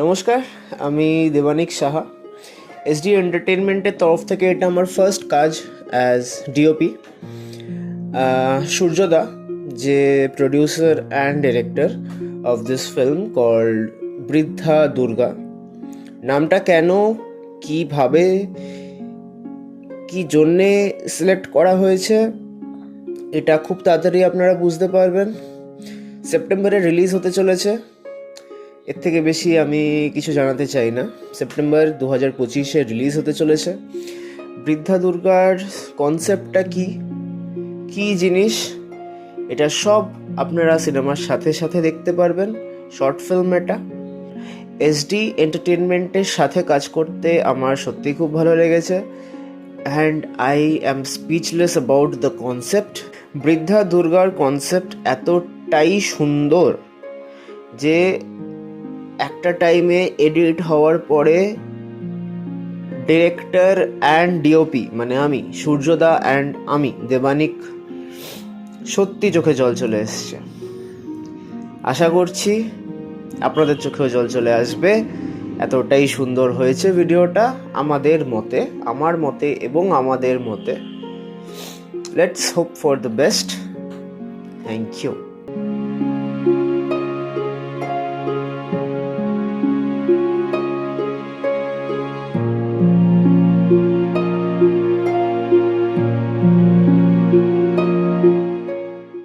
নমস্কার, আমি দেবানিক সাহা। এসডি এন্টারটেনমেন্টের তরফ থেকে এটা আমার ফার্স্ট কাজ অ্যাজ ডিওপি। সূর্যদা, যে producer and director of this film called Briddha Durga, নামটা কেন, কীভাবে, কী জন্যে সিলেক্ট করা হয়েছে, এটা খুব তাড়াতাড়ি আপনারা বুঝতে পারবেন। সেপ্টেম্বরে রিলিজ হতে চলেছে। এর থেকে বেশি আমি কিছু জানাতে চাই না। সেপ্টেম্বর 2025-এ রিলিজ হতে চলেছে। বৃদ্ধা দুর্গার কনসেপ্টটা কী জিনিস, এটা সব আপনারা সিনেমার সাথে সাথে দেখতে পারবেন। শর্ট ফিল্ম এটা। এসডি এন্টারটেনমেন্টের সাথে কাজ করতে আমার সত্যি খুব ভালো লেগেছে, and I am speechless about the concept. বৃদ্ধা দুর্গার কনসেপ্ট এতটাই সুন্দর যে একটা টাইমে এডিট হওয়ার পরে ডিরেক্টর অ্যান্ড ডিওপি মানে আমি সূর্যদা অ্যান্ড আমি দেবানিক সত্যি চোখে জল চলে এসছে। আশা করছি আপনাদের চোখেও জল চলে আসবে। এতটাই সুন্দর হয়েছে ভিডিওটা আমার মতে এবং আমাদের মতে। Let's hope for the best. Thank you.